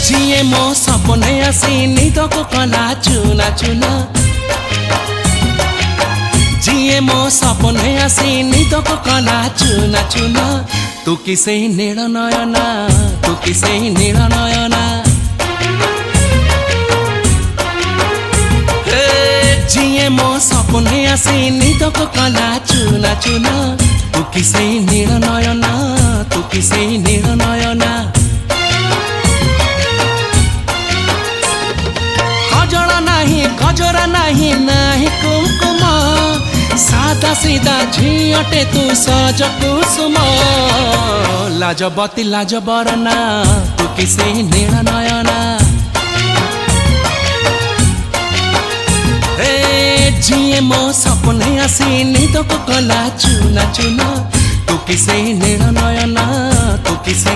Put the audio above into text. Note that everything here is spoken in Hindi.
जिए मो सपने आसी निदको कला चुना चुना जिए मो सपने आसी निदको कला चुना चुना तू किसे नील नयना तू किसे नील नयना जिए मो सपने आसी निदको कला चुना चुना तू किसे नील नयना तू किसे नील नयना गजरा नहीं नाही कुमकुम सादा सीधा झियटे तू सज कुसुम लाजबती लाज बरना तू किसे नील नयना जिए मो सपने आसी निदको कला चुना चुना तू किसे नील नयना तू किसे